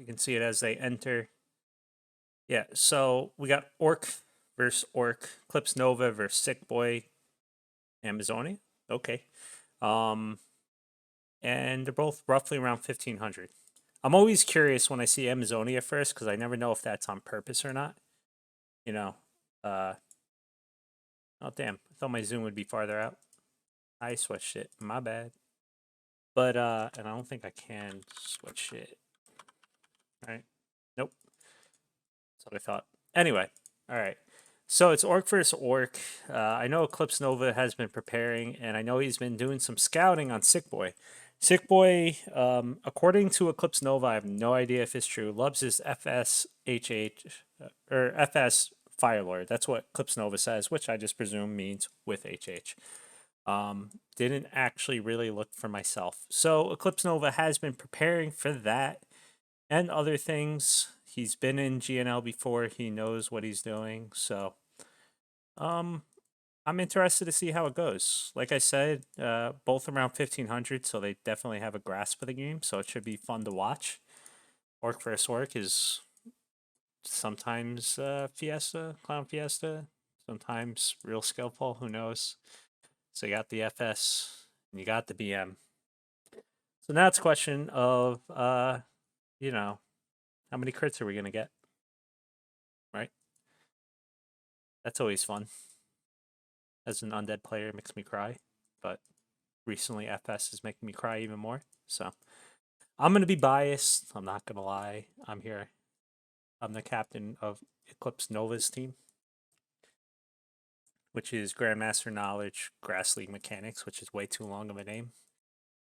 You can see it as they enter. Yeah, so we got Orc versus Orc, EclipseNova versus sickboyyy, Amazonia. Okay. Um, and they're both roughly around 1500. I'm always curious when I see Amazonia first because I never know if that's on purpose or not. You know, uh, oh damn, I thought my zoom would be farther out. I switched it. My bad. But and I don't think I can switch it. Right? Nope. That's what I thought. Anyway, all right. So it's Orc versus Orc. I know EclipseNova has been preparing, and I know he's been doing some scouting on sickboyyy. sickboyyy, according to EclipseNova, I have no idea if it's true, loves his FSHH or FS Firelord. That's what EclipseNova says, which I just presume means with HH. Didn't actually really look for myself. So EclipseNova has been preparing for that and other things. He's been in GNL before. He knows what he's doing. So, I'm interested to see how it goes. Like I said, both around 1500, so they definitely have a grasp of the game. So it should be fun to watch. Orc vs. Orc is sometimes Fiesta, Clown Fiesta, sometimes real skillful. Who knows? So you got the FS and you got the BM. So now it's a question of, you know, how many crits are we gonna get? Right? That's always fun. As an undead player, it makes me cry, but recently FS is making me cry even more. So I'm gonna be biased. I'm not gonna lie. I'm here. I'm the captain of EclipseNova's team, which is Grandmaster Knowledge, Grass League Mechanics, which is way too long of a name,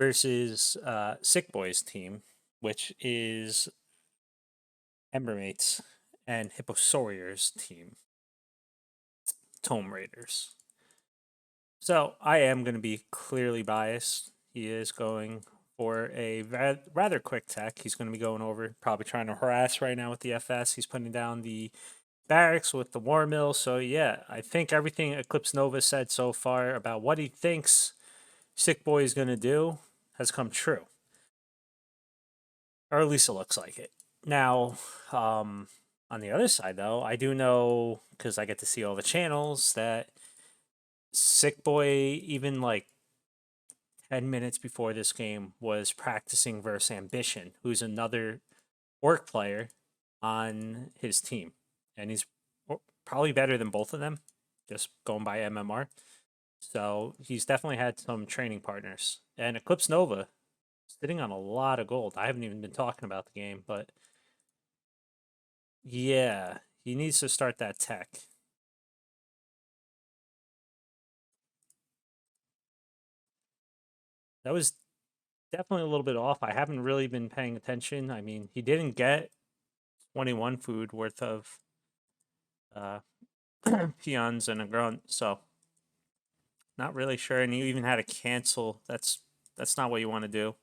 versus sickboyy's team, which is Embermates and Hipposaurier's team, Tome Raiders. So I am going to be clearly biased. He is going for a rather quick tech. He's going to be going over, probably trying to harass right now with the FS. He's putting down the barracks with the war mill. So yeah, I think everything EclipseNova said so far about what he thinks sickboyyy is going to do has come true. Or at least it looks like it. Now, on the other side though, I do know, because I get to see all the channels, that sickboyyy, even like 10 minutes before this game, was practicing versus Ambition, who's another Orc player on his team. And he's probably better than both of them, just going by MMR. So he's definitely had some training partners. And EclipseNova, sitting on a lot of gold. I haven't even been talking about the game, but yeah, he needs to start that tech. That was definitely a little bit off. I haven't really been paying attention. I mean, he didn't get 21 food worth of uh, peons and a grunt, so not really sure. And you even had to cancel. That's not what you want to do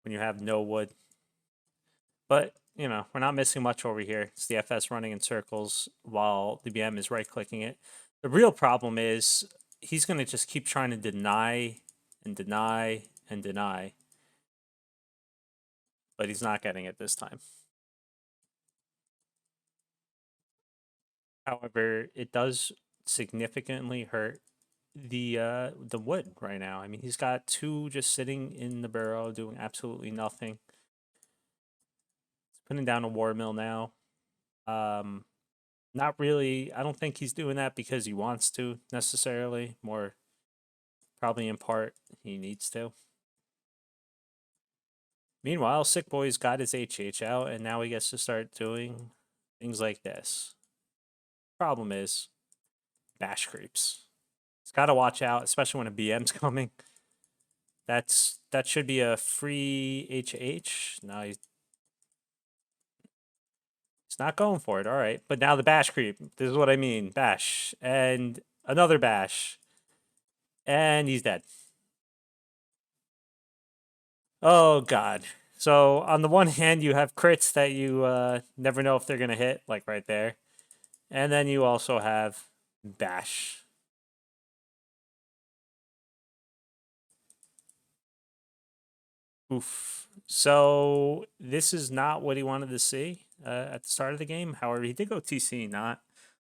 when you have no wood. But you know, we're not missing much over here. It's the FS running in circles while the BM is right clicking it. The real problem is he's going to just keep trying to deny and deny and deny, but he's not getting it this time. However, it does significantly hurt the wood right now. I mean, he's got two just sitting in the burrow doing absolutely nothing. He's putting down a war mill now. Not really. I don't think he's doing that because he wants to necessarily. More probably in part he needs to. Meanwhile, sickboyy's got his HH out, and now he gets to start doing things like this. Problem is, bash creeps. He's got to watch out, especially when a BM's coming. That should be a free HH. No, he's not going for it. All right, but now the bash creep. This is what I mean. Bash and another bash, and he's dead. Oh god. So on the one hand, you have crits that you never know if they're gonna hit, like right there, and then you also have bash. Oof. So this is not what he wanted to see at the start of the game. However, he did go TC, not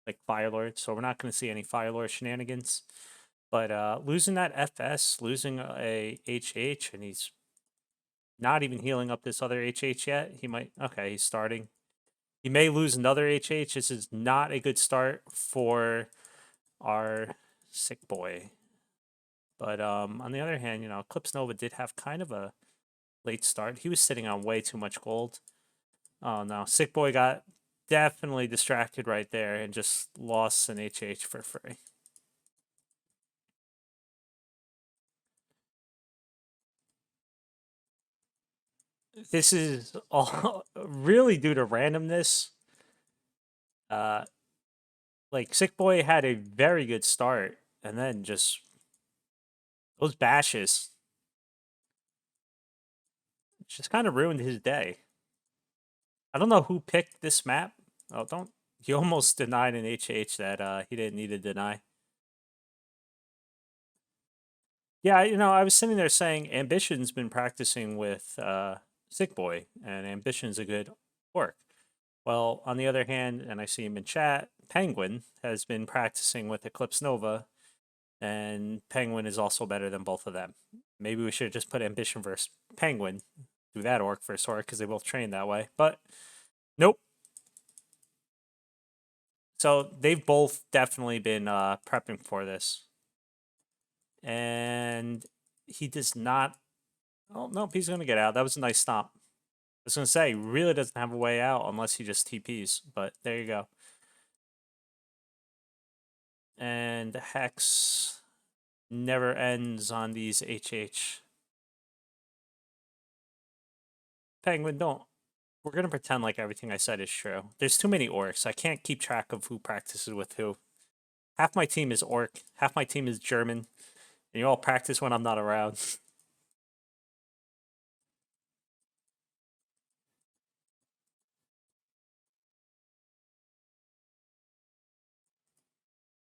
like Firelord, so we're not going to see any Firelord shenanigans. But losing that FS, losing a HH, and he's not even healing up this other HH yet. He might, okay, he's starting. He may lose another HH. This is not a good start for our sick boy. But on the other hand, EclipseNova did have kind of a late start. He was sitting on way too much gold. Oh no, sick boy got definitely distracted right there and just lost an HH for free. This is all really due to randomness. Like sick boy had a very good start and then just those bashes just kind of ruined his day. I don't know who picked this map. Oh, don't. He almost denied an HH that he didn't need to deny. Yeah, I was sitting there saying Ambition's been practicing with Sick Boy, and Ambition's a good orc. Well, on the other hand, and I see him in chat, Penguin has been practicing with EclipseNova, and Penguin is also better than both of them. Maybe we should just put Ambition versus Penguin, do that orc versus orc, because they both train that way. But nope. So they've both definitely been prepping for this. And he does not. Oh, nope, he's going to get out. That was a nice stomp. I was going to say, he really doesn't have a way out unless he just TPs. But there you go. And the Hex never ends on these HH. Penguin, don't. We're going to pretend like everything I said is true. There's too many orcs. I can't keep track of who practices with who. Half my team is orc, half my team is German, and you all practice when I'm not around.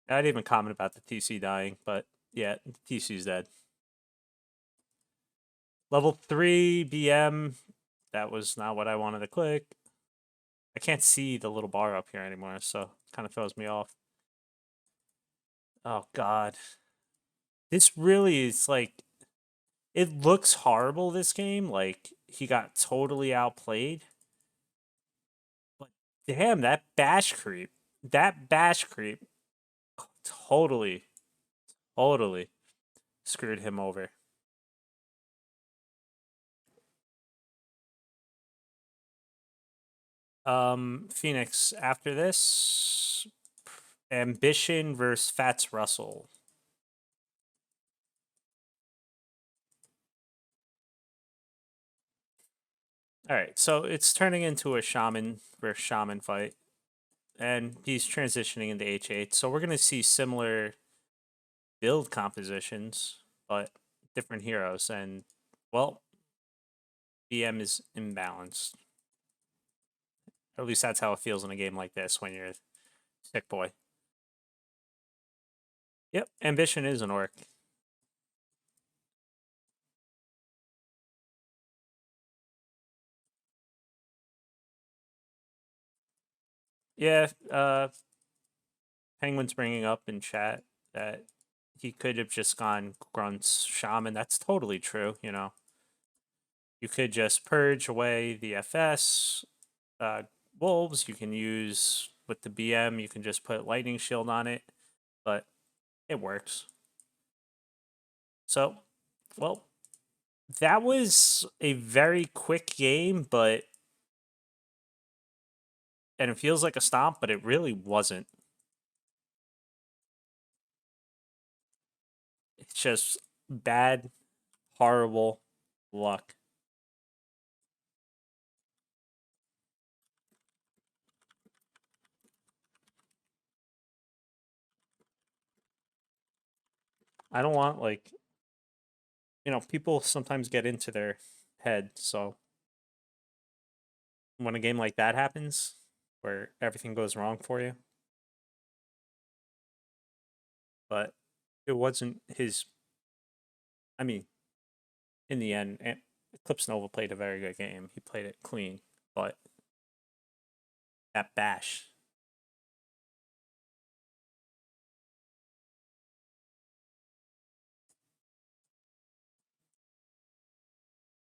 I didn't even comment about the TC dying, but yeah, the TC's dead. Level 3 BM. That was not what I wanted to click. I can't see the little bar up here anymore, so it kind of throws me off. Oh, God. This really is like. It looks horrible, this game. Like, he got totally outplayed. But damn, that bash creep. That bash creep totally, totally screwed him over. Phoenix, after this, Ambition versus Fats Russell. All right, so it's turning into a shaman versus shaman fight, and he's transitioning into H8. So we're gonna see similar build compositions, but different heroes. And well, BM is imbalanced. Or at least that's how it feels in a game like this when you're sick boy. Yep, Ambition is an orc. Yeah, Penguin's bringing up in chat that he could have just gone Grunt's Shaman. That's totally true, You could just purge away the FS. Wolves, you can use with the BM, you can just put Lightning Shield on it, but it works. So, well, that was a very quick game, but. And it feels like a stomp, but it really wasn't. It's just bad, horrible luck. I don't want, like, people sometimes get into their head. So when a game like that happens, where everything goes wrong for you, but it wasn't his. I mean, in the end, EclipseNova played a very good game. He played it clean, but that bash.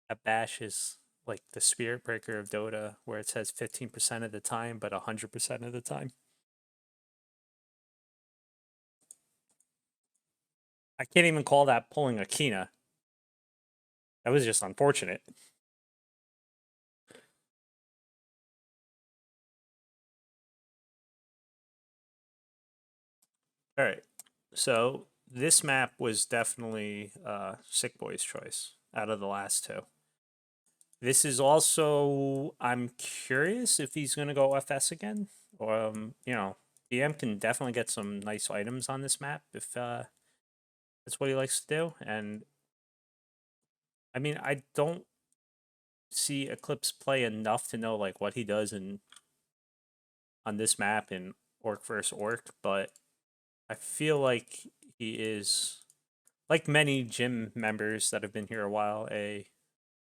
That bash is like the spirit breaker of Dota, where it says 15% of the time, but 100% of the time. I can't even call that pulling a Kina. That was just unfortunate. All right. So this map was definitely sickboyy's choice out of the last two. This is also, I'm curious if he's going to go FS again. Or, BM can definitely get some nice items on this map if that's what he likes to do. And I mean, I don't see Eclipse play enough to know like what he does in on this map in Orc versus Orc, but I feel like he is, like many gym members that have been here a while, a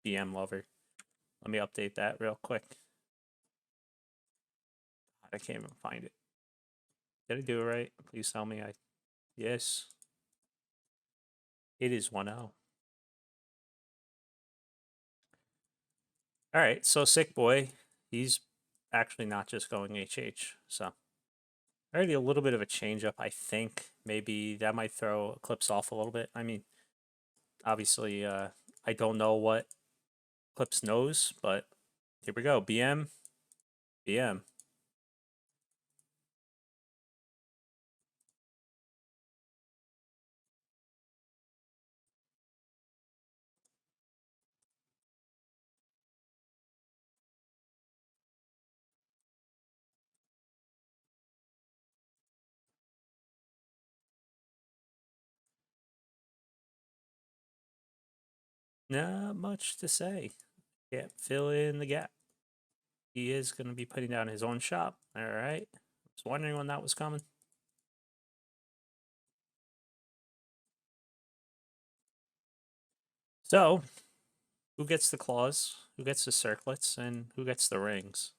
BM lover. Let me update that real quick. I can't even find it. Did I do it right? Please tell me I. Yes. It is 1-0. All right, so Sick Boy, he's actually not just going HH. So already a little bit of a change up, I think. Maybe that might throw Eclipse off a little bit. I mean, obviously, I don't know what Eclipse knows, but here we go. BM, BM. Not much to say. Can't fill in the gap. He is going to be putting down his own shop. All right. I was wondering when that was coming. So, who gets the claws? Who gets the circlets? And who gets the rings?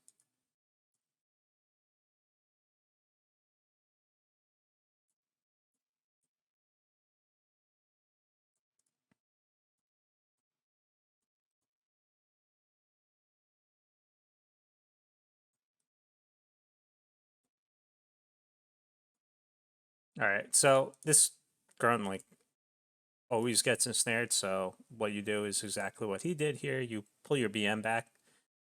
All right. So, this grunt, like, always gets ensnared. So, what you do is exactly what he did here. You pull your BM back,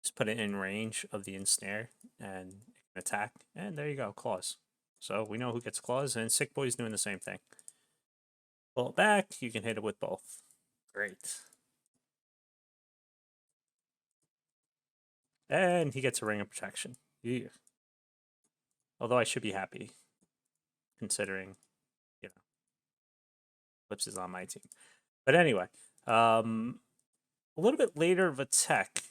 just put it in range of the ensnare, and attack. And there you go, claws. So, we know who gets claws, and Sick Boy's doing the same thing. Pull it back, you can hit it with both. Great. And he gets a ring of protection. Yeah. Although I should be happy, considering, Eclipse is on my team. But anyway, a little bit later of a tech.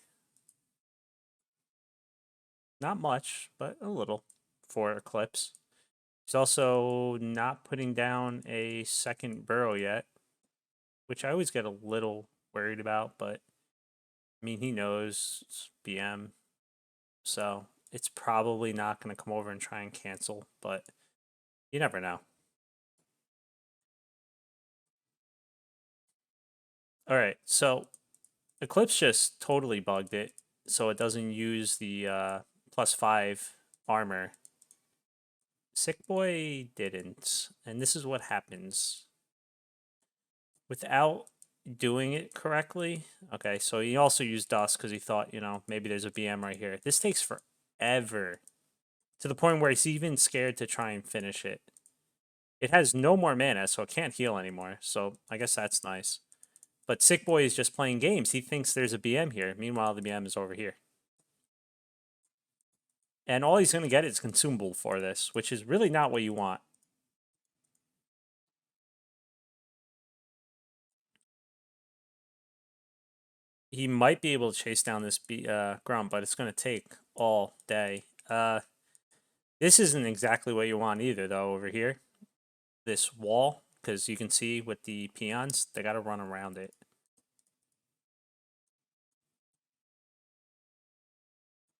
Not much, but a little for Eclipse. He's also not putting down a second burrow yet, which I always get a little worried about, but I mean, he knows it's BM, so it's probably not going to come over and try and cancel, but you never know. All right, so Eclipse just totally bugged it, so it doesn't use the +5 armor. Sick Boy didn't, and this is what happens without doing it correctly. Okay, so he also used Dust because he thought, maybe there's a BM right here. This takes forever, to the point where he's even scared to try and finish it. It has no more mana, so it can't heal anymore. So I guess that's nice. But Sick Boy is just playing games. He thinks there's a BM here. Meanwhile, the BM is over here. And all he's going to get is consumable for this, which is really not what you want. He might be able to chase down this Grump, but it's going to take all day. This isn't exactly what you want either, though, over here. This wall, because you can see with the peons, they got to run around it.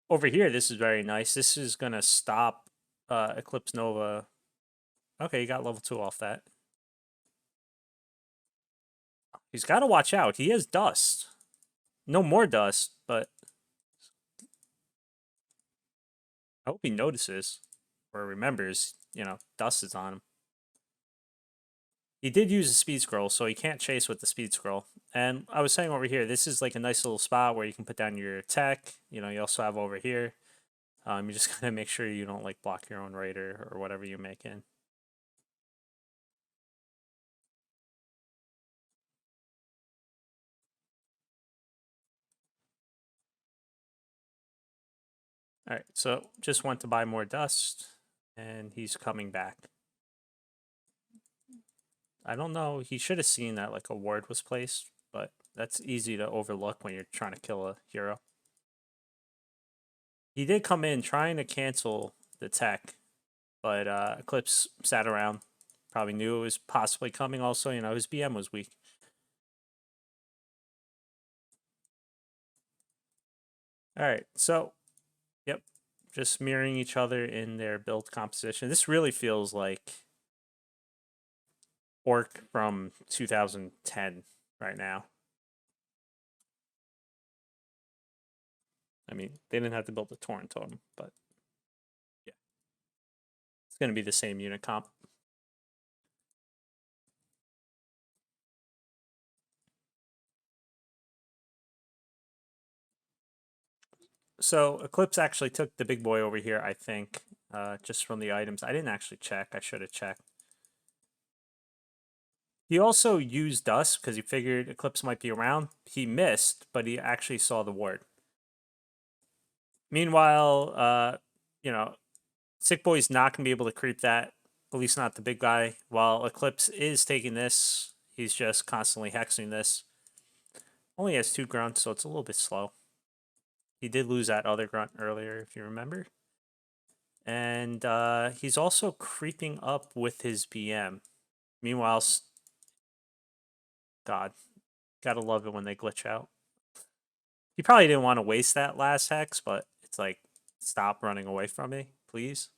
over here, this is very nice. This is gonna stop EclipseNova. Okay, you got level 2 off that. He's got to watch out. He has dust. No more dust, but I hope he notices or remembers, dust is on him. He did use a speed scroll, so he can't chase with the speed scroll. And I was saying over here, this is like a nice little spot where you can put down your tech. You also have over here. You just gotta make sure you don't like block your own raider or whatever you make in. All right, so just went to buy more dust, and he's coming back. I don't know. He should have seen that like a ward was placed, but that's easy to overlook when you're trying to kill a hero. He did come in trying to cancel the tech, but Eclipse sat around. Probably knew it was possibly coming. Also, his BM was weak. All right, so yep, just mirroring each other in their build composition. This really feels like Orc from 2010 right now. I mean, they didn't have to build a Torrent Tome, but yeah, it's going to be the same unit comp. So Eclipse actually took the big boy over here, I think, just from the items. I didn't actually check. I should have checked. He also used dust because he figured Eclipse might be around. He missed, but he actually saw the ward. Meanwhile, sickboyy's not going to be able to creep that, at least not the big guy. While Eclipse is taking this, he's just constantly hexing this. Only has 2 grunts, so it's a little bit slow. He did lose that other grunt earlier, if you remember. And he's also creeping up with his BM. Meanwhile, God, gotta love it when they glitch out. He probably didn't want to waste that last hex, but it's like, stop running away from me, please.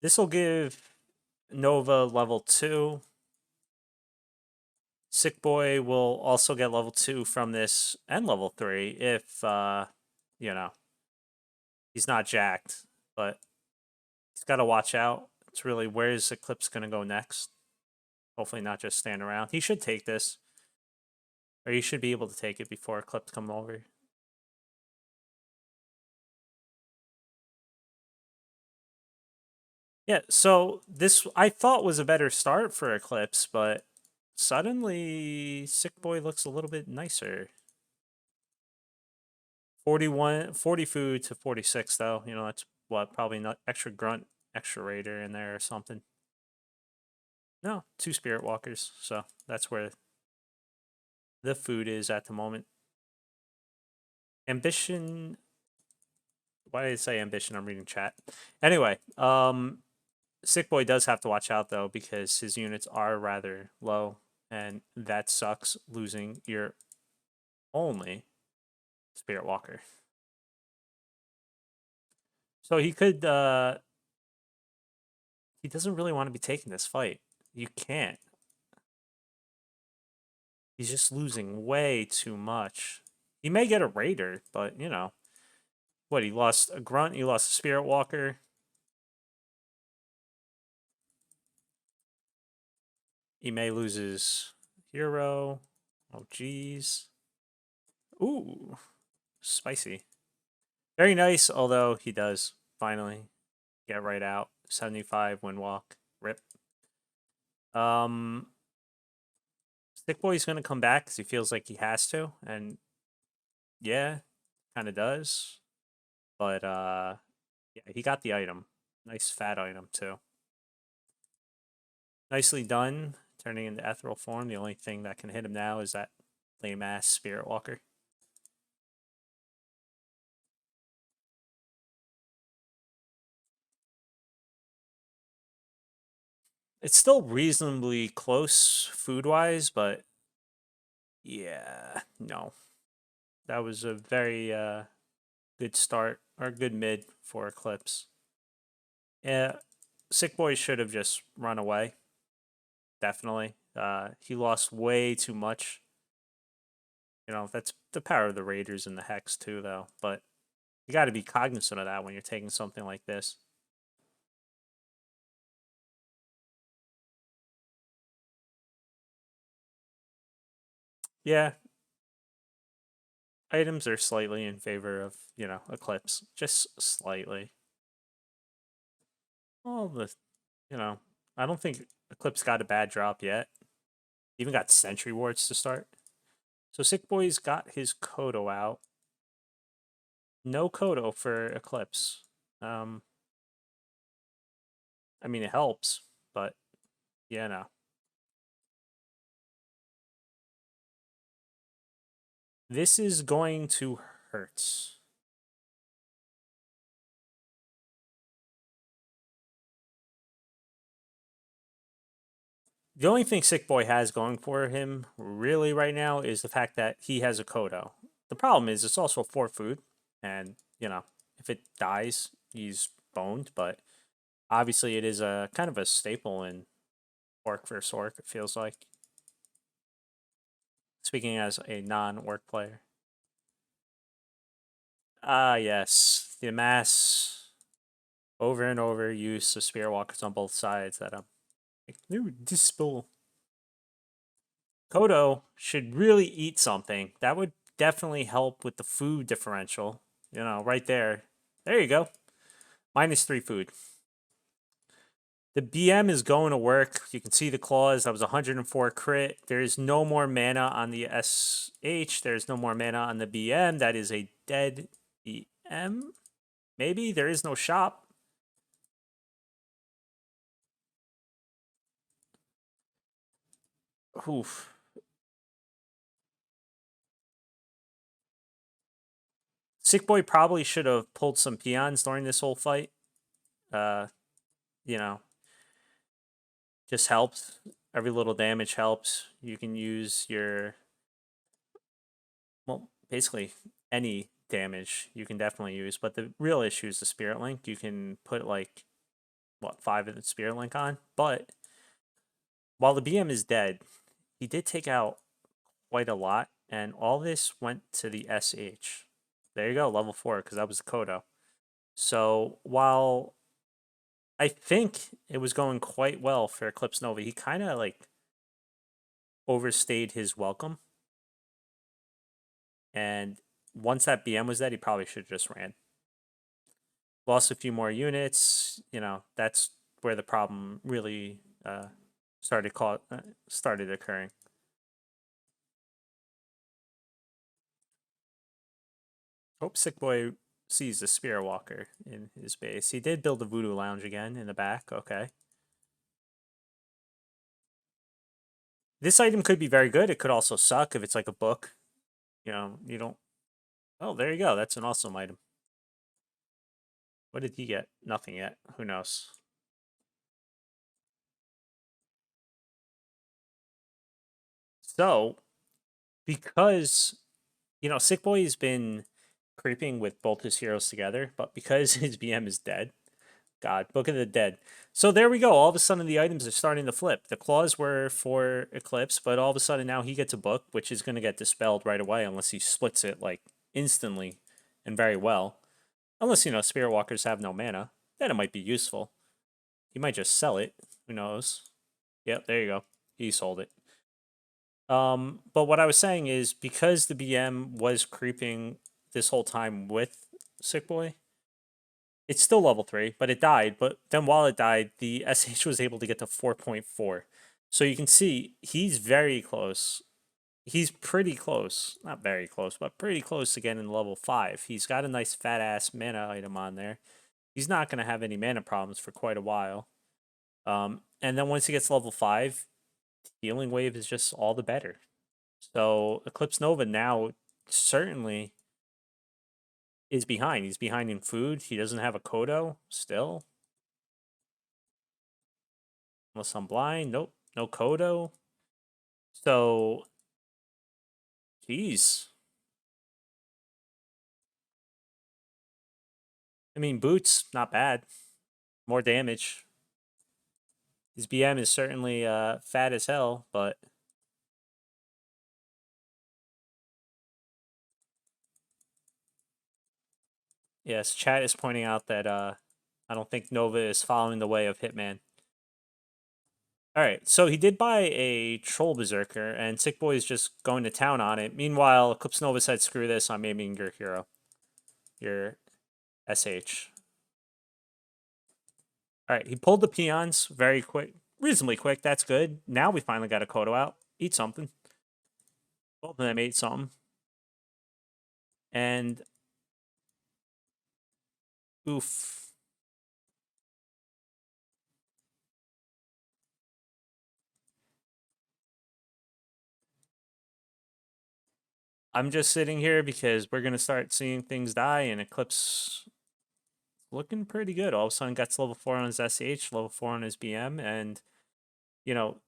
This will give Nova level 2. Sickboy will also get level 2 from this and level 3 if, he's not jacked. But he's got to watch out. It's really, where's Eclipse going to go next? Hopefully not just stand around. He should take this. Or he should be able to take it before Eclipse comes over. Yeah, so this I thought was a better start for Eclipse, but suddenly Sickboy looks a little bit nicer. 40 food to 46 though. That's what, probably not extra grunt, extra raider in there or something. No, 2 spirit walkers. So that's where the food is at the moment. Ambition. Why did I say ambition? I'm reading chat. Anyway, Sickboy does have to watch out though because his units are rather low, and that sucks losing your only Spirit Walker. So he could he doesn't really want to be taking this fight. You can't. He's just losing way too much. He may get a Raider, but what, he lost a Grunt, he lost a Spirit Walker. He may lose his hero. Oh jeez. Ooh. Spicy. Very nice, although he does finally get right out. 75 win walk. Rip. Stickboy's gonna come back because he feels like he has to, and yeah, kind of does. But yeah, he got the item. Nice fat item too. Nicely done. Turning into ethereal form. The only thing that can hit him now is that lame ass Spirit Walker. It's still reasonably close food-wise, but yeah, no. That was a very good start or good mid for Eclipse. Yeah, Sick Boy should have just run away. Definitely. He lost way too much. You know, that's the power of the Raiders and the Hex too, though. But you got to be cognizant of that when you're taking something like this. Yeah, items are slightly in favor of, Eclipse. Just slightly. All the, you know, I don't think Eclipse got a bad drop yet. Even got Sentry Wards to start. So Sick Boy's got his Kodo out. No Kodo for Eclipse. Um, I mean, it helps, but yeah, no. This is going to hurt. The only thing Sick Boy has going for him really right now is the fact that he has a Kodo. The problem is it's also 4 food, and if it dies, he's boned. But obviously, it is a kind of a staple in Orc versus Orc. It feels like, speaking as a non-Orc player. Ah, yes, the mass over and over use of Spear Walkers on both sides that I'm like, new dispel. Kodo should really eat something. That would definitely help with the food differential. Right there. There you go. -3 food. The BM is going to work. You can see the claws. That was 104 crit. There is no more mana on the SH. There's no more mana on the BM. That is a dead BM. Maybe there is no shop. Oof. Sick Boy probably should have pulled some peons during this whole fight. Uh, you know, just helps. Every little damage helps. You can use your, well, basically any damage you can definitely use. But the real issue is the Spirit Link. You can put like, what, 5 of the Spirit Link on. But while the BM is dead, he did take out quite a lot. And all this went to the SH. There you go, level 4, because that was the Kodo. So while I think it was going quite well for EclipseNova, he kind of like overstayed his welcome. And once that BM was dead, he probably should have just ran. Lost a few more units. That's where the problem really started occurring. Hope Sick Boy sees the Spear Walker in his base. He did build a Voodoo Lounge again in the back. Okay. This item could be very good. It could also suck if it's like a book. You don't. Oh, there you go. That's an awesome item. What did he get? Nothing yet. Who knows? So, because Sick Boy has been creeping with both his heroes together, but because his BM is dead, God, Book of the Dead. So there we go. All of a sudden, the items are starting to flip. The claws were for Eclipse, but all of a sudden now he gets a book, which is going to get dispelled right away unless he splits it like instantly and very well. Unless Spirit Walkers have no mana, then it might be useful. He might just sell it. Who knows? Yep, there you go. He sold it. But what I was saying is because the BM was creeping this whole time with Sick Boy, it's still level 3, but it died. But then while it died, the SH was able to get to 4.4. So you can see he's very close. He's pretty close. Not very close, but pretty close to getting level 5. He's got a nice fat ass mana item on there. He's not going to have any mana problems for quite a while. And then once he gets level 5, Healing Wave is just all the better. So EclipseNova now certainly is behind. He's behind in food. He doesn't have a Kodo still. Unless I'm blind. Nope. No Kodo. So, geez. I mean, boots, not bad. More damage. His BM is certainly fat as hell, but yes, chat is pointing out that I don't think Nova is following the way of Hitman. All right, so he did buy a Troll Berserker, and Sickboy is just going to town on it. Meanwhile, EclipseNova said, "Screw this! I'm aiming your hero, your SH." All right, he pulled the peons very quick, reasonably quick. That's good. Now we finally got a Kodo out. Eat something. Both of them ate something. And oof. I'm just sitting here because we're gonna start seeing things die, and Eclipse looking pretty good. All of a sudden, gets level 4 on his SH, level 4 on his BM, and you know,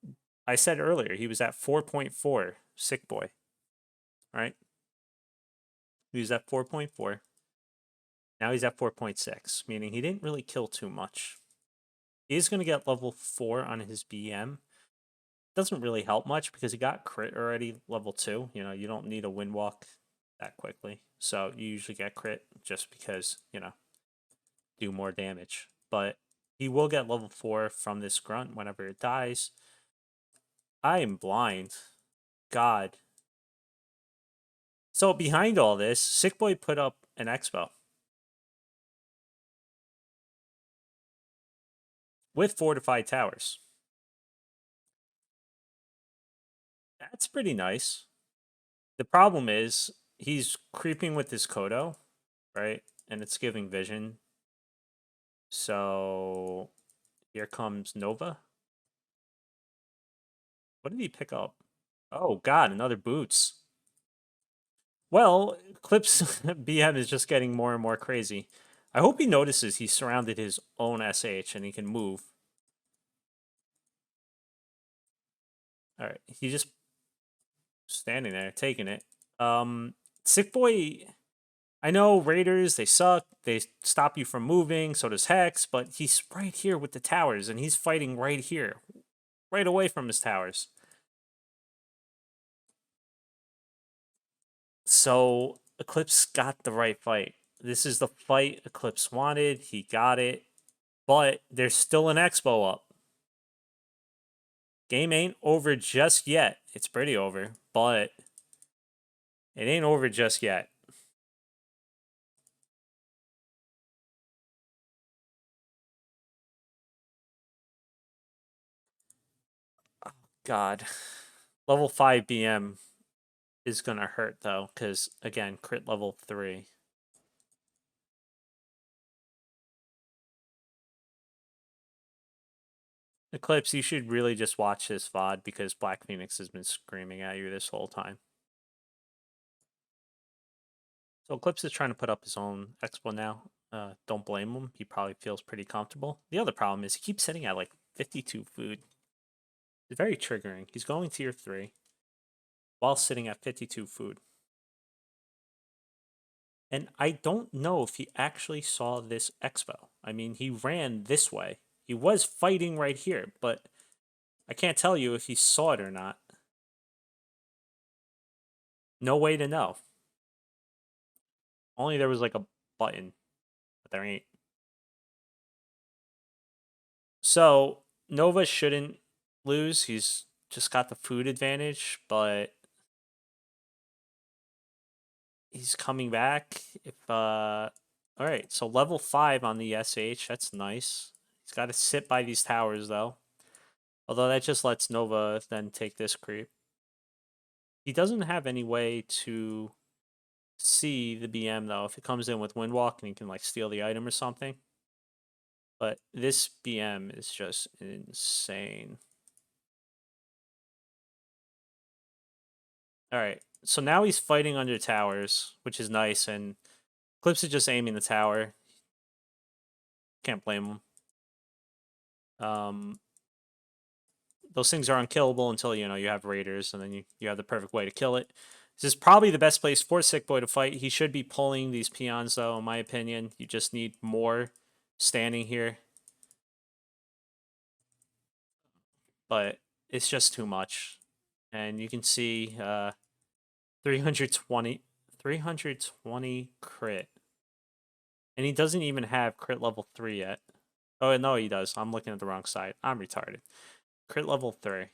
I said earlier he was at 4.4, sick boy, right? He was at 4.4. Now he's at 4.6, meaning he didn't really kill too much. He is going to get level 4 on his BM. Doesn't really help much because he got crit already, level 2. You know, you don't need a wind walk that quickly. So you usually get crit just because, you know, do more damage. But he will get level 4 from this grunt whenever it dies. I am blind. God. So behind all this, Sickboy put up an expo with fortified towers. That's pretty nice. The problem is he's creeping with his Kodo, right? And it's giving vision. So here comes Nova. What did he pick up? Oh god, another boots. Well, Clips BM is just getting more and more crazy. I hope he notices he surrounded his own SH and he can move. Alright, he's just standing there, taking it. Sick Boy, I know Raiders, they suck. They stop you from moving, so does Hex, but he's right here with the towers, and he's fighting right here, right away from his towers. So Eclipse got the right fight. This is the fight Eclipse wanted. He got it. But there's still an expo up. Game ain't over just yet. It's pretty over, but it ain't over just yet. Oh, God. Level 5 BM is going to hurt, though, because, again, crit level 3. Eclipse, you should really just watch this VOD because Black Phoenix has been screaming at you this whole time. So Eclipse is trying to put up his own expo now. Don't blame him. He probably feels pretty comfortable. The other problem is he keeps sitting at like 52 food. It's very triggering. He's going tier 3 while sitting at 52 food. And I don't know if he actually saw this expo. I mean, he ran this way. He was fighting right here, but I can't tell you if he saw it or not. No way to know. Only there was like a button, but there ain't. So Nova shouldn't lose. He's just got the food advantage, but he's coming back. If all right, so level 5 on the SH, that's nice. He's got to sit by these towers though. Although that just lets Nova then take this creep. He doesn't have any way to see the BM though. If it comes in with Windwalk and he can like steal the item or something. But this BM is just insane. All right. So now he's fighting under towers, which is nice, and Clips is just aiming the tower. Can't blame him. those things are unkillable until, you know, you have raiders, and then you have the perfect way to kill it. This is probably the best place for Sickboy to fight. He should be pulling these peons, though, in my opinion. You just need more standing here. But it's just too much. And you can see 320 crit. And he doesn't even have crit level 3 yet. Oh, no, he does. I'm looking at the wrong side. I'm retarded. Crit level 3.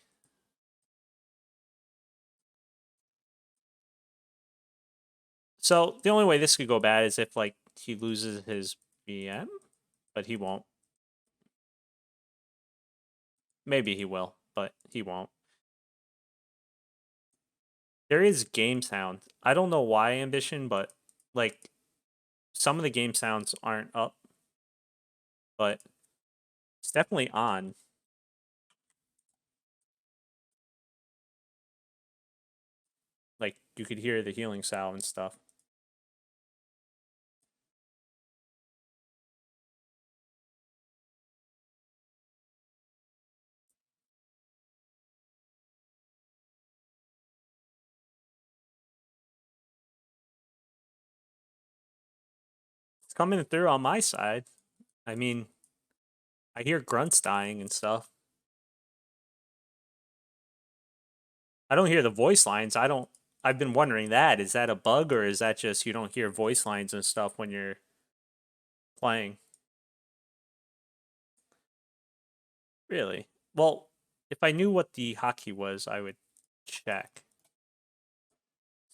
So the only way this could go bad is if, like, he loses his BM, but he won't. Maybe he will, but he won't. There is game sound. I don't know why, Ambition, but, like, some of the game sounds aren't up, but it's definitely on. Like, you could hear the healing salve and stuff. It's coming through on my side. I mean, I hear grunts dying and stuff. I don't hear the voice lines. I've been wondering that. Is that a bug, or is that just you don't hear voice lines and stuff when you're playing? Really? Well, if I knew what the hotkey was, I would check.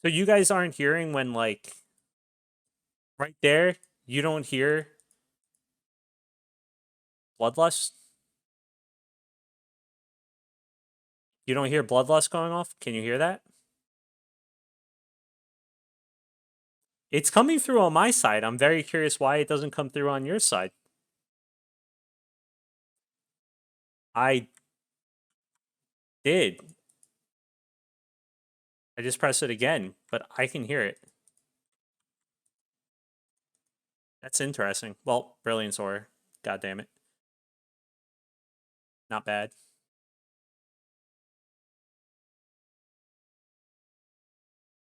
So you guys aren't hearing when, like, right there, you don't hear Bloodlust? You don't hear Bloodlust going off? Can you hear that? It's coming through on my side. I'm very curious why it doesn't come through on your side. I did. I just pressed it again, but I can hear it. That's interesting. Well, Brilliance Aura. God damn it. Not bad.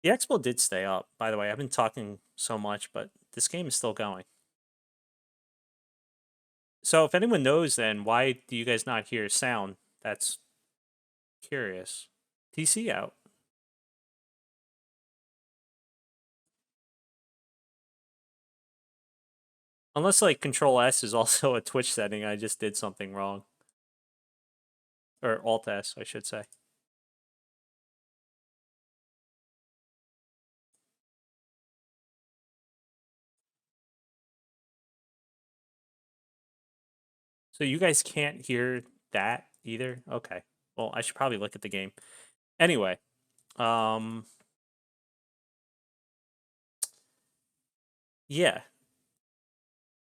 The Expo did stay up, by the way. I've been talking so much, but this game is still going. So if anyone knows, then why do you guys not hear sound? That's curious. TC out. Unless, like, Control S is also a Twitch setting, I just did something wrong. Or Alt S, I should say. So you guys can't hear that either? Okay. Well, I should probably look at the game. Anyway, yeah.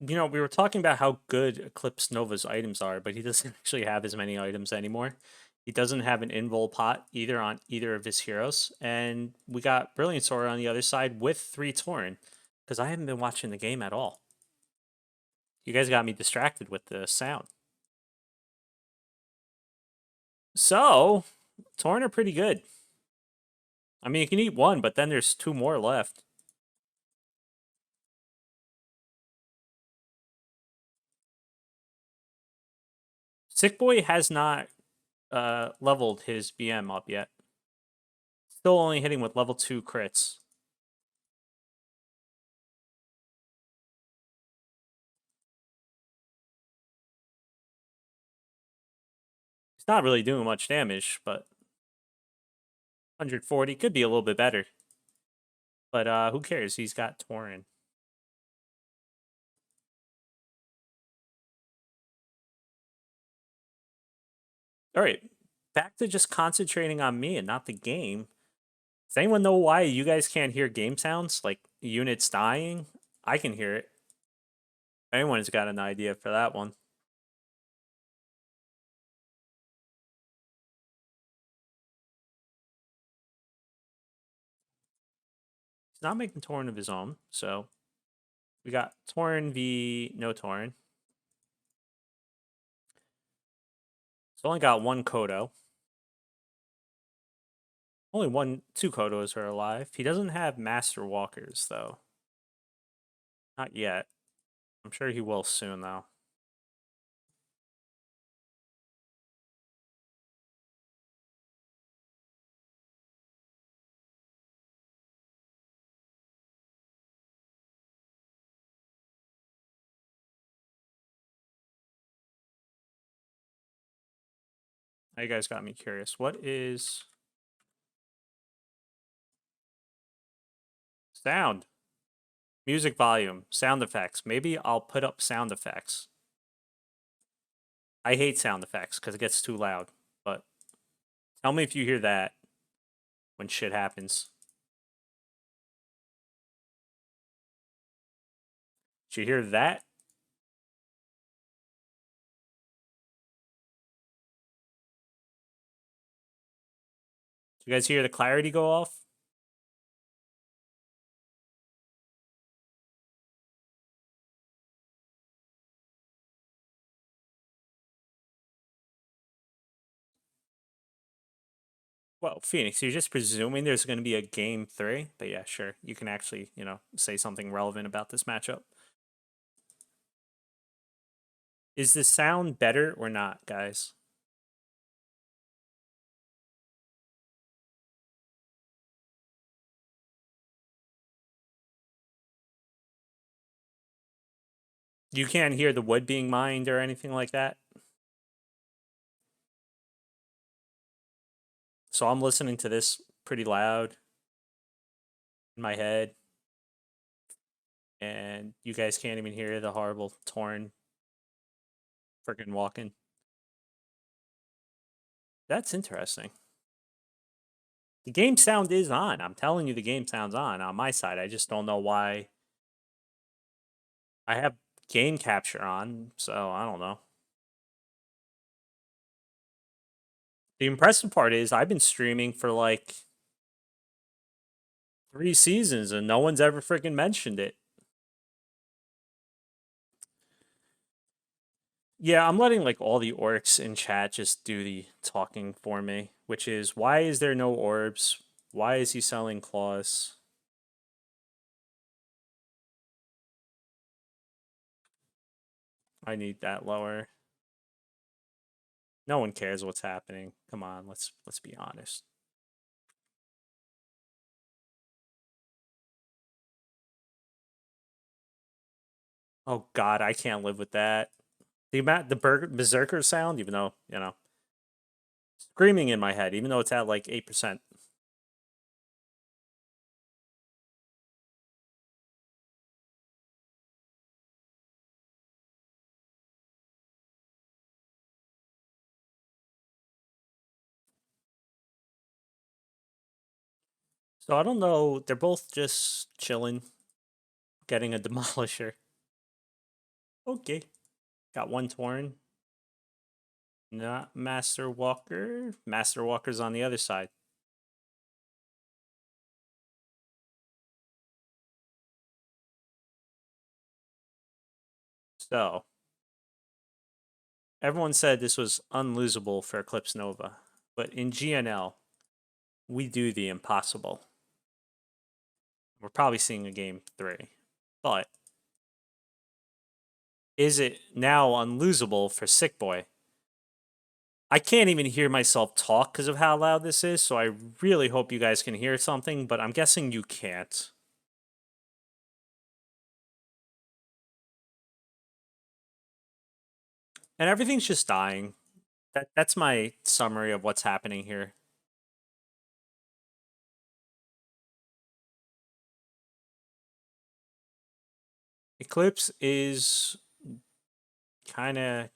You know, we were talking about how good EclipseNova's items are, but he doesn't actually have as many items anymore. He doesn't have an invul pot either on either of his heroes, and we got Brilliant Aura on the other side with 3 Tauren, because I haven't been watching the game at all. You guys got me distracted with the sound. So, Tauren are pretty good. I mean, you can eat one, but then there's 2 more left. Sickboy has not leveled his BM up yet. Still only hitting with level 2 crits. He's not really doing much damage, but 140 could be a little bit better. But who cares? He's got Tauren. All right, back to just concentrating on me and not the game. Does anyone know why you guys can't hear game sounds? Like units dying? I can hear it. Anyone's got an idea for that one. He's not making Tauren of his own, so we got Tauren v no Tauren. only got one Kodo. Only two Kodos are alive. He doesn't have Master Walkers, though. Not yet. I'm sure he will soon, though. Now you guys got me curious. What is sound? Music volume, sound effects. Maybe I'll put up sound effects. I hate sound effects because it gets too loud. But tell me if you hear that when shit happens. Did you hear that? Did you guys hear the clarity go off? Well, Phoenix, you're just presuming there's going to be a game 3, but yeah, sure. You can actually, say something relevant about this matchup. Is the sound better or not, guys? You can't hear the wood being mined or anything like that? So I'm listening to this pretty loud in my head. And you guys can't even hear the horrible torn freaking walking. That's interesting. The game sound is on. I'm telling you the game sound's on my side. I just don't know why. I have game capture on, so I don't know. The impressive part is I've been streaming for like 3 seasons and no one's ever freaking mentioned it. Yeah, I'm letting like all the orcs in chat just do the talking for me, which is why is there no orbs? Why is he selling claws? I need that lower. No one cares what's happening. Come on, let's be honest. Oh god, I can't live with that. The berserker sound, even though, screaming in my head, even though it's at like 8%. So I don't know. They're both just chilling, getting a demolisher. Okay. Got one torn. Not Master Walker. Master Walker's on the other side. So, everyone said this was unlosable for EclipseNova. But in GNL, we do the impossible. We're probably seeing a game 3. But is it now unlosable for sickboyyy? I can't even hear myself talk because of how loud this is, so I really hope you guys can hear something, but I'm guessing you can't. And everything's just dying. That's my summary of what's happening here. Eclipse is kind of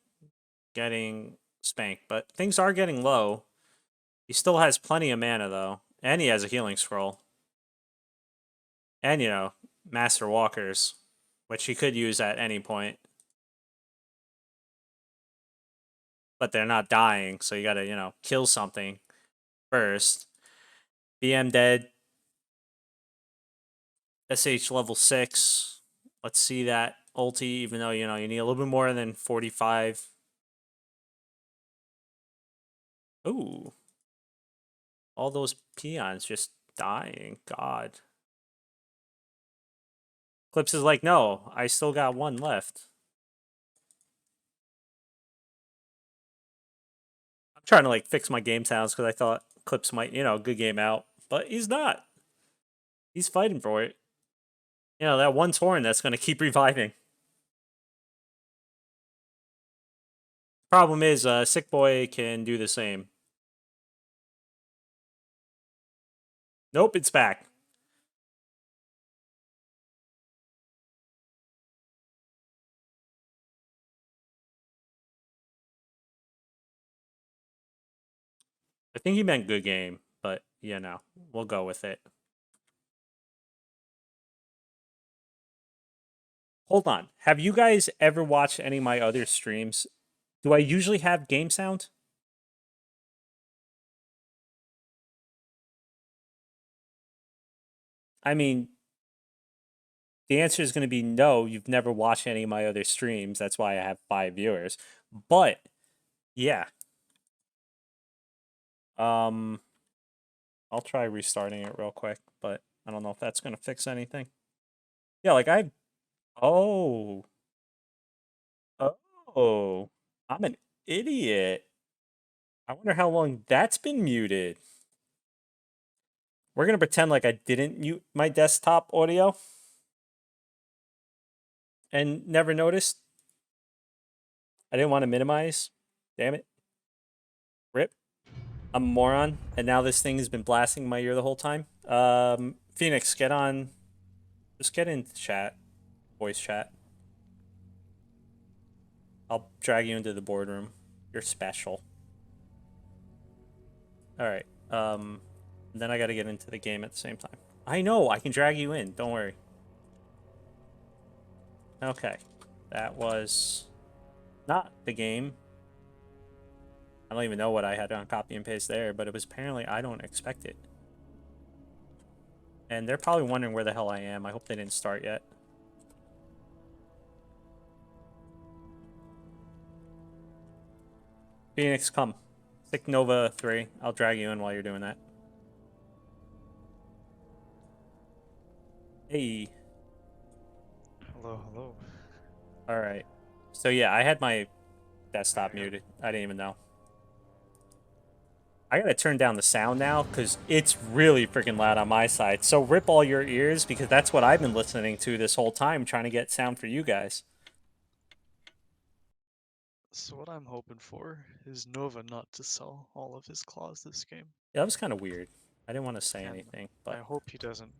getting spanked, but things are getting low. He still has plenty of mana, though, and he has a healing scroll. And, Master Walkers, which he could use at any point. But they're not dying, so you gotta, kill something first. BM dead. SH level 6. Let's see that ulti, even though, you need a little bit more than 45. Ooh. All those peons just dying. God. Clips is like, no, I still got one left. I'm trying to like fix my game sounds because I thought Clips might, good game out. But he's not. He's fighting for it. That one torn that's going to keep reviving. Problem is, Sick Boy can do the same. Nope, it's back. I think he meant good game, but we'll go with it. Hold on. Have you guys ever watched any of my other streams? Do I usually have game sound? I mean, the answer is going to be no. You've never watched any of my other streams. That's why I have 5 viewers. But yeah, I'll try restarting it real quick, but I don't know if that's going to fix anything. Yeah, like oh, oh, I'm an idiot. I wonder how long that's been muted. We're going to pretend like I didn't mute my desktop audio and never noticed. I didn't want to minimize. Damn it. Rip. I'm a moron, and now this thing has been blasting my ear the whole time. Phoenix, get on. Just get into chat. Voice chat. I'll drag you into the boardroom. You're special. Alright. Then I gotta get into the game at the same time. I know, I can drag you in. Don't worry. Okay. That was not the game. I don't even know what I had on copy and paste there, but it was apparently I don't expect it. And they're probably wondering where the hell I am. I hope they didn't start yet. Phoenix, come. sickboyyy 3. I'll drag you in while you're doing that. Hey. Hello, hello. Alright. So yeah, I had my desktop muted. I didn't even know. I gotta turn down the sound now because it's really freaking loud on my side. So rip all your ears because that's what I've been listening to this whole time, trying to get sound for you guys. So what I'm hoping for is Nova not to sell all of his claws this game. Yeah, that was kind of weird. I didn't want to say And anything, I but hope he doesn't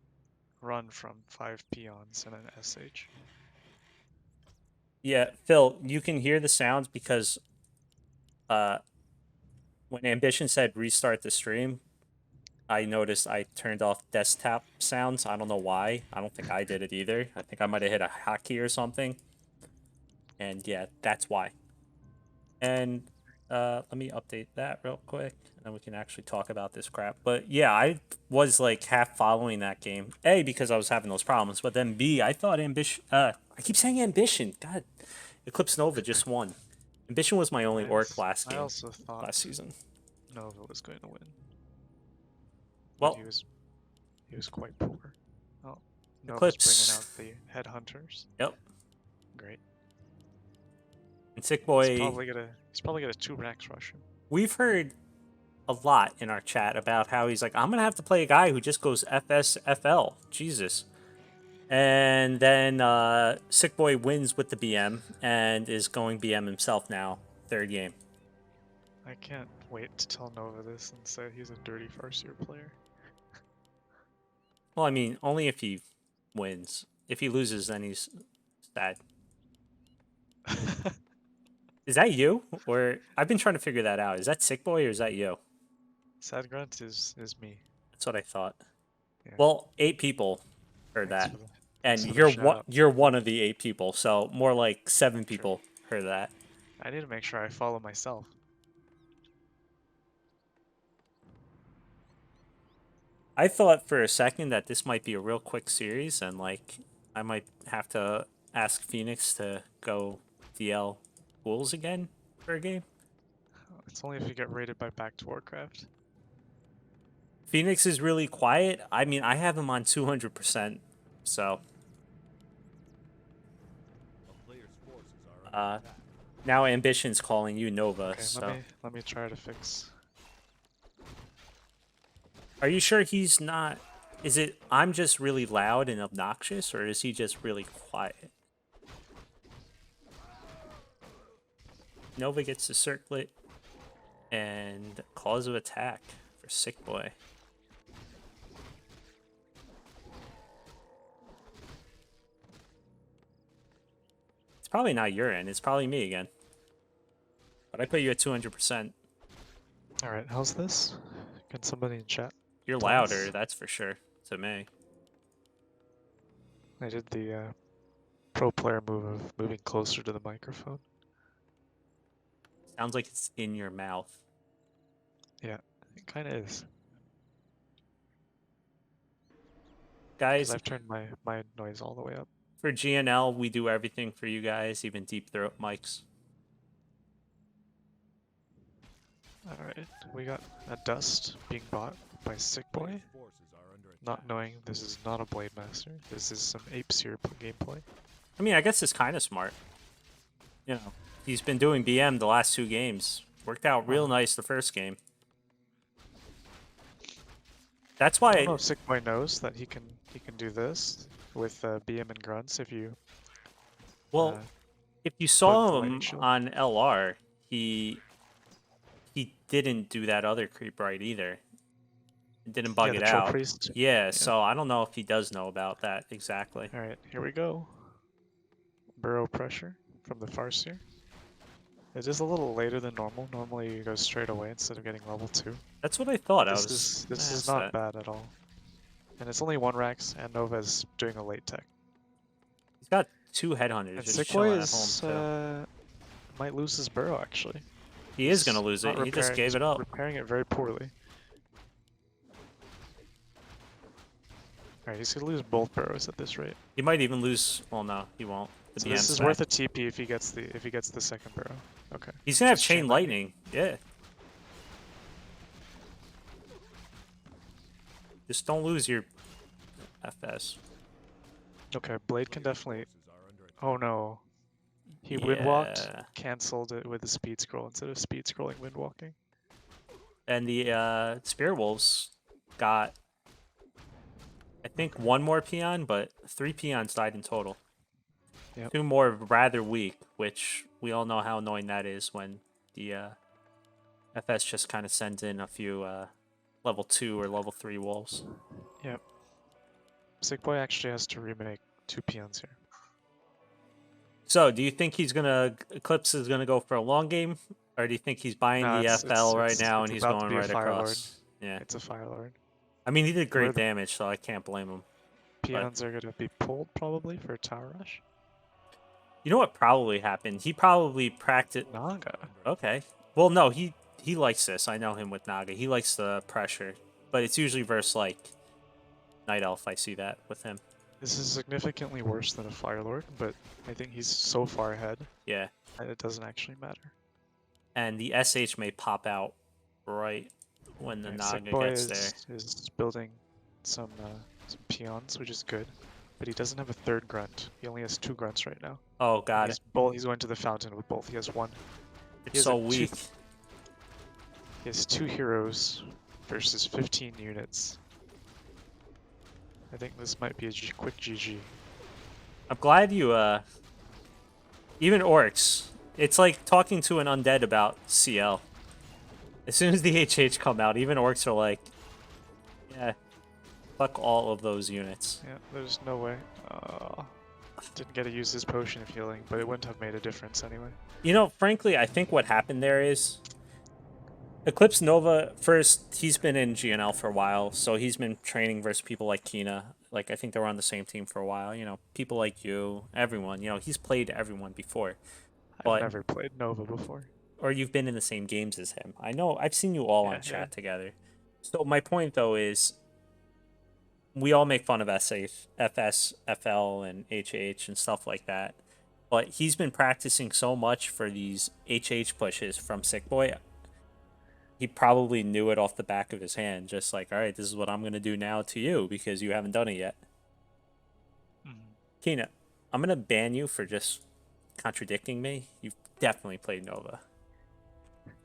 run from 5 peons and an SH. yeah, Phil, you can hear the sounds because uh, when Ambition said restart the stream, I noticed I turned off desktop sounds. I don't know why. I don't think I did it either. I think I might have hit a hotkey or something. And yeah, that's why. And let me update that real quick, and then we can actually talk about this crap. But yeah, I was like half following that game. A, because I was having those problems, but then B, I thought Ambition. I keep saying Ambition. God, EclipseNova just won. Ambition was my only orc last I game, also thought last season. Nova was going to win, but Well, he was quite poor. Oh, Nova's bringing Eclipse. out the headhunters. Yep. Great. And Sick He's Boy. probably gonna 2-Rax rush him. We've heard a lot in our chat about how he's like, I'm gonna have to play a guy who just goes FSFL. Jesus. And then Sick Boy wins with the BM and is going BM himself now. Third game. I can't wait to tell Nova this and say he's a dirty Farseer player. Well, I mean, only if he wins. If he loses, then he's sad. Is that you? Or I've been trying to figure that out. Is that Sick Boy or is that you? Sad Grunt is me. That's what I thought. Yeah. Well, 8 people heard Thanks that. for the, And for the shout out. you're one of the 8 people, so more like 7 True. people heard that. I need to make sure I follow myself. I thought for a second that this might be a real quick series, and like I might have to ask Phoenix to go DL Wolves again for a game. It's only if you get raided by Back to Warcraft. Phoenix is really quiet. I mean, I have him on 200%, so now Ambition's calling you Nova. Okay, So let me try to fix. are you sure he's not? Is it I'm just really loud and obnoxious, or is he just really quiet? Nova gets the circlet and cause of attack for Sick Boy. It's probably not your end. It's probably me again. But I put you at 200%. All right, how's this? Can somebody in chat? You're tell louder, us? that's for sure, to me. I did the pro player move of moving closer to the microphone. Sounds like it's in your mouth. Yeah, it kind of is. Guys, I've turned my noise all the way up. for GNL, we do everything for you guys, even deep throat mics. Alright, we got a dust being bought by Sickboy. Not knowing this is not a Blade Master. This is some apes here gameplay. I mean, I guess it's kind of smart. You know, he's been doing BM the last 2 games. Worked out real nice the first game. That's why I don't know if Sickboy knows that he can do this with BM and grunts if you. Well, if you saw him lightning shield. on LR, he didn't do that other creep right either. It didn't bug the it Troll out. Priest. Yeah, so I don't know if he does know about that exactly. Alright, here we go. Burrow pressure from the Farseer. It is a little later than normal. Normally you go straight away instead of getting level 2. That's what I thought. This is not bad at all. And it's only 1 Rax, and Nova's doing a late tech. He's got 2 headhunters And just chilling at Sickboy home too. might lose his Burrow actually. He is gonna lose it. He just gave it up. Repairing it very poorly. Alright, he's gonna lose both Burrows at this rate. He might even lose. Well, no, he won't. So this is worth a TP if he gets the second Burrow. Okay. He's gonna have chain lightning. Yeah. Just don't lose your FS. Okay, Blade can definitely. Oh no. He windwalked, cancelled it with a speed scroll instead of speed scrolling windwalking. And the Spear Wolves got, I think, 1 more peon, but 3 peons died in total. Yep. 2 more rather weak, which we all know how annoying that is when the FS just kind of sends in a few level 2 or level 3 wolves. Yep. Sickboy actually has to remake 2 peons here. So, do you think he's gonna Eclipse is gonna go for a long game, or do you think he's buying the FL right now and he's going right across? Yeah, it's a Fire Lord. I mean, he did great damage, so I can't blame him. Peons are gonna be pulled probably for a tower rush. You know what probably happened? He probably practiced Naga. Okay. Well, no, he likes this. I know him with Naga. He likes the pressure, but it's usually versus like Night Elf. I see that with him. This is significantly worse than a Fire Lord, but I think he's so far ahead. Yeah. That it doesn't actually matter. And the SH may pop out right when the Naga gets there. Is building some peons, which is good, but he doesn't have a 3rd grunt. He only has 2 grunts right now. Oh, got it. He's going to the fountain with both. He has 1. It's so weak. He has 2 heroes versus 15 units. I think this might be a quick GG. I'm glad you, even orcs, it's like talking to an undead about CL. As soon as the HH come out, even orcs are like, yeah, fuck all of those units. Yeah, there's no way. Didn't get to use his potion of healing, but it wouldn't have made a difference anyway. You know, frankly, I think what happened there is EclipseNova, first, he's been in GNL for a while, so he's been training versus people like Kina. Like, I think they were on the same team for a while. You know, people like you, everyone. You know, he's played everyone before. I've never played Nova before. Or you've been in the same games as him. I know, I've seen you all on chat together. So my point, though, is we all make fun of FS, FL, and HH and stuff like that. But he's been practicing so much for these HH pushes from Sickboy. he probably knew it off the back of his hand, just like, all right, this is what I'm gonna do now to you because you haven't done it yet. Mhm. Kina, I'm gonna ban you for just contradicting me. You've definitely played Nova.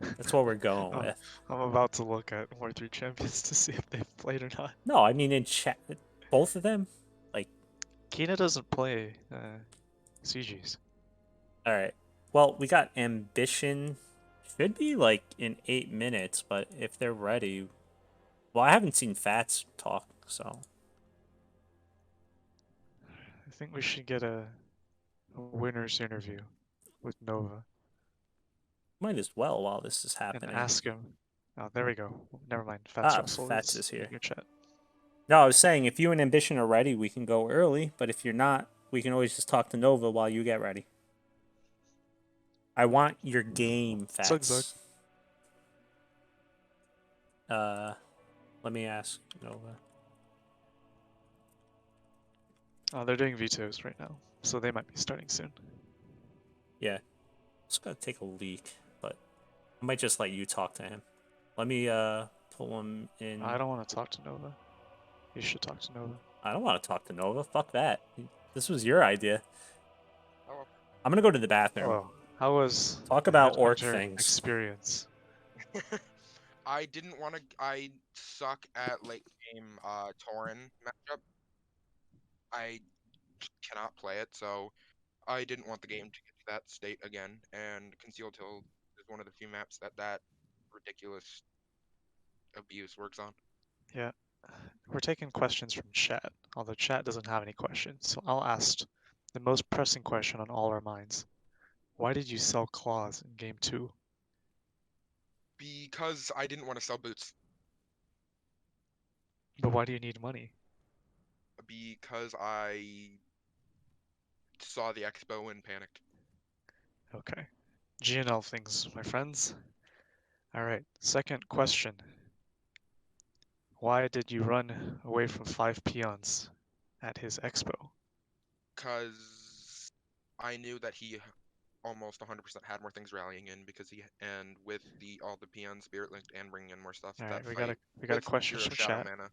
That's what we're going I'm, with. I'm about to look at War3 champions to see if they've played or not. No, I mean in chat, both of them. Like, Kina doesn't play CGs. all right. Well, we got ambition. Should be like in 8 minutes, but if they're ready, well, I haven't seen Fats talk, so I think we should get a winner's interview with Nova might as well while this is and happening. ask him. Oh, there we go. Never mind. Fats Ah, Russell Fats is is in here. your chat. No, I was saying if you and ambition are ready, we can go early. But if you're not, we can always just talk to Nova while you get ready. I want your game, Zug zug. Fats. Let me ask Nova. Oh, they're doing vetoes right now, so they might be starting soon. Yeah, it's gonna take a leak, but I might just let you talk to him. Let me pull him in. I don't want to talk to Nova. You should talk to Nova. I don't want to talk to Nova. Fuck that. This was your idea. Oh, I'm gonna go to the bathroom. Hello. How was Talk the about orc Headhunter things. experience? I didn't want to. I suck at late game Tauren matchup. I cannot play it, so I didn't want the game to get to that state again. And Concealed Hill is one of the few maps that ridiculous abuse works on. Yeah. We're taking questions from chat, although chat doesn't have any questions, so I'll ask the most pressing question on all our minds. Why did you sell claws in game 2? Because I didn't want to sell boots. But why do you need money? Because I saw the expo and panicked. Okay. GNL things, my friends. Alright, second question. Why did you run away from 5 peons at his expo? Because I knew that he almost 100% had more things rallying in because with all the peons spirit linked and bringing in more stuff. Alright, that we fight got a with question zero from shadow chat. mana